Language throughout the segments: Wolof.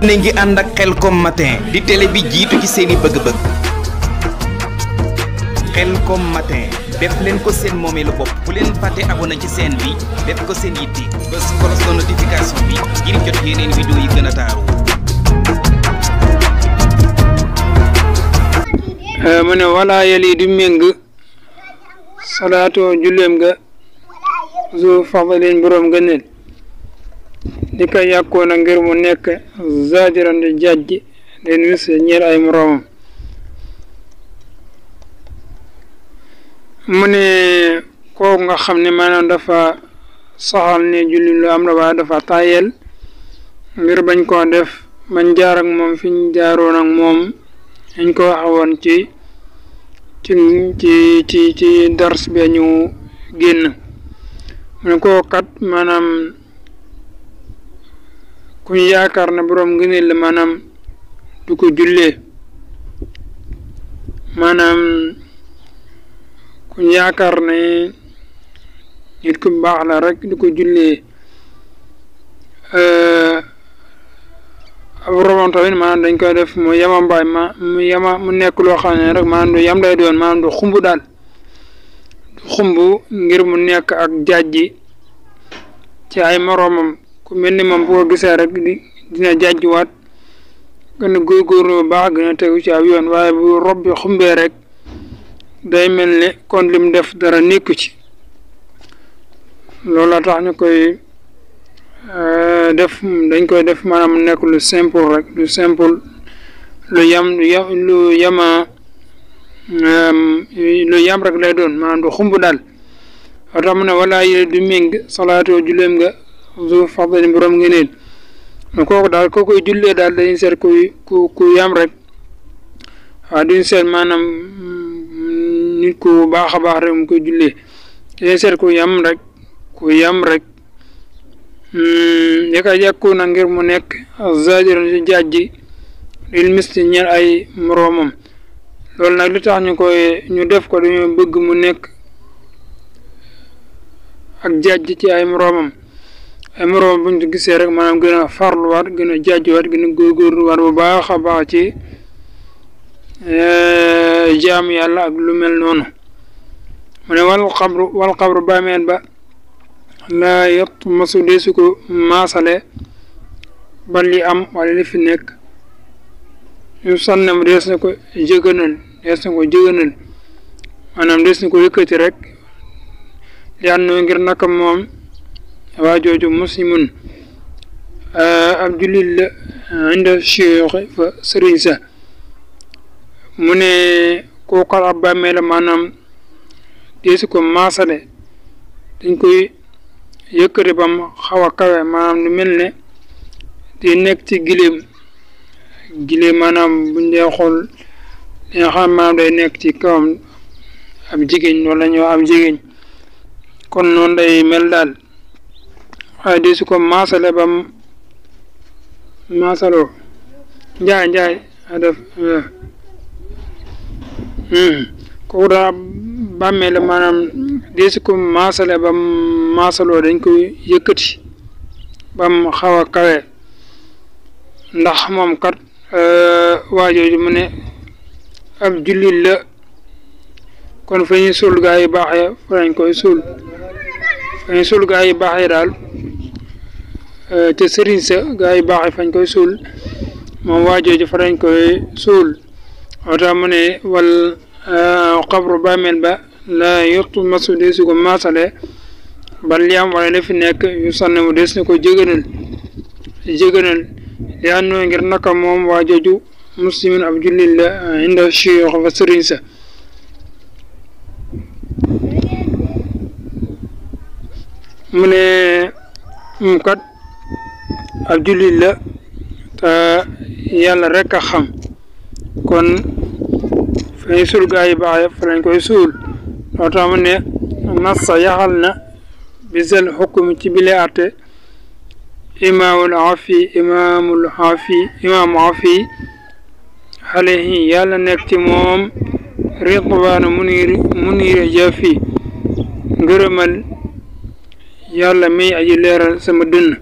ne ngi ànd ak Khelcom matin di télé bi jiitu ci seeni bëgg-bëgg. Khelcom matin def leen ko seen moomeelu bopp bu leen fàtte abonné ci chaîne bi def ko seen yitte bés cloche de notification bi ngir jot yeneen vidéo yi gën a taaru. mu ne wala yeli du méng salaatoo julleem ga zu fadalin boroom gëneel di ko yàkkoon a ngir mu nekk zaadiran di jàjj leen wis ñeel ay moroomam mu ne kooku nga xam ne maanaam dafa saxal ne julli lu am la waaye dafa tayel ngir bañ koo def bañ jaar ak moom fi ñu jaaroon ak moom ñu ko waxe woon ci dars be ñu génn mu ne koo kat maanaam ku ñu yaakaar ne boroom ngëneel la maanaam du ko jullee maanaam ku ñu yaakaar ne nit ku baax la rek du ko jullee ab robon tamit maanaam dañ koy def mu yama mbaay mu nekk loo xam ne rek maanaam du yam lay doon maanaam du xumb daal du xumb ngir mu nekk ak jàjji ci ay moroomam ku mel ni moom bu ko gisee rek dina jàjjiwaat gën a góorgóorlu bu baax gën a tegu ci ab yoon waaye bu rob bi xumbee rek day mel ne kon lim def dara nekku ci loolu la tax ñu koy def dañ koy def maanaam mu nekk lu simple rek lu simple lu yam rek lay doon maanaam du xumb daal wa tax mu ne wala yéle du méng salaatoo julleem nga zu fadlin boroom ngëneel mais kooku daal koo koy jullee daal dañuy seet ku yam rek waaw duñ seet maanaam nit ku baax a baax rek mu koy jullee dañuy seet ku yam rek yaka yàkku na ngir mu nekk zaadiran ci jàjji lil misti ñeel ay moroomam loolu nag li tax ñu def ko dañoo bëgg mu nekk ak jàjj ci ay moroomam buñ ko gisee rek maanaam gën a farluwaat gën a jàjjuwaat gën a góorgóorluwaat bu baax a baax ci jaamu yàlla ak lu mel noonu mu ne wal xabru bàmmeel ba laa yott masu deesu ko maasale ba li am wala li fi nekk ñu sànnem dees na ko jëgënal maanaam dees na ko yëkkati rek li àndoo ngir naka moom waa jooju muslimun ab jullit la inda cheikh fa sëriñ sa mu ne kookal ab bàmmee la maanaam deesu ko maasale dañ koy yëkkati bam xaw a kawe maanaam lu mel ne di nekk ci giléem maanaam buñ dee xool li nga xam maanaam day nekk ci kawam ab jigéen wala ñoo ab jigéen kon noonu day mel daal waaye di su ko maasale bam maasaloo njaay def kooku daa bàmmee la maanaam di su ko maasale bam maasaloo dañ koy yëkkati bam xaw a kawe ndax moom kat waajooju mu ne ab jullit la kon fa ñuy suul gaa yi baax ya fa lañ koy suul fa ñuy suul gaa yi baax ya daal te sëriñ sa gaa yi baax ya fañ koy suul moom waajooju fa lañ koy suul moo tax mu ne wal xabru bàmmeel ba la yottu masu deesu ko maasale ba li am wala la fi nekk yu sànne mu des na ko jëgënal li àndoo ngir naka moom waa jooju muslimin ab jullit la inda cheikh fa sëriñ sa mu ne moom kat ab jullit la te yàlla rek a xam kon fa ñuy suul gaa yi baax ya fa lañ koy suul loo tax mu ne nassa yaxal na bisel xukmi ci bile arte imaamu afi alayhi yàlla nekk ci moom ridwaanu munir jafi ngërëmal yàlla mi aji leeral sama dënn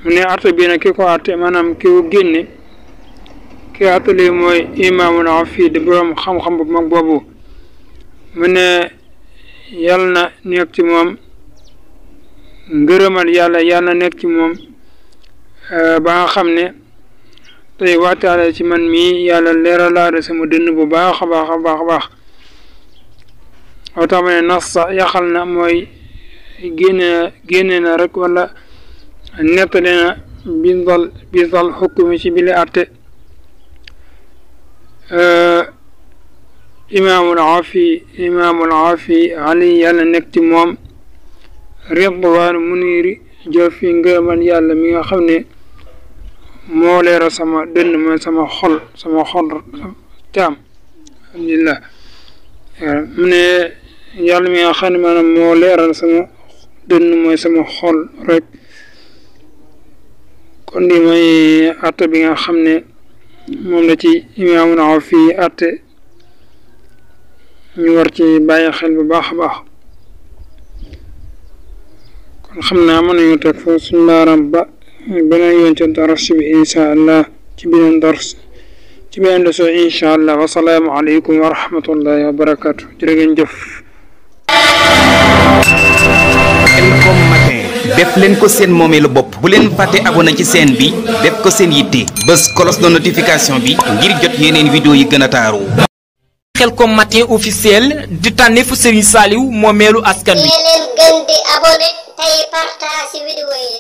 mu ne atte bi nag ki ko atte maanaam ki ko génne ki atte li mooy imaamul afi di borom xam-xam bu mag boobu mu ne yàlla na nekk ci moom ngërëmal yàlla na nekk ci moom ba nga xam ne tey waataale ci man mii yàlla leeralaale sama dënn bu baax a baax a baax a baax tax ma ne nas sax yaxal na mooy génne na rek wala nettali na bisal xukmi ci bile atte imaamul afi ali yàlla nekk ci moom ridwaan muniri jëf fi ngërëmal yàlla mi nga xam ne moo leeral sama dënn mooy sama xol taam alhamdulillah mu ne yàlla mi nga xam ne maanaam moo leeral sama dënn mooy sama xol rek kon di mooy atte bi nga xam ne moom la ci imaamul afi atte ñu war ci bàyyi xel bu baax a baax kon xam naa mën nañu teg foofu suñu baaram ba beneen yoon ci dars bi incha allah ci beneen dars ci beneen leçon incha allah wasalaamu aleykum wa rahmatullahi wa barakatu jërë ngeen jëf. Khelcom matin def leen ko seen moomeelu bopp bu leen fàtte abonné ci chaîne bi def ko seen yitte bës cloche de notification bi ngir jot yeneen vidéo yi gën a taaru. Khelcom matin officiel di tànneefu Serigne Saliou moomeelu askan wi. leen gën di abonné tey partage vidéo yi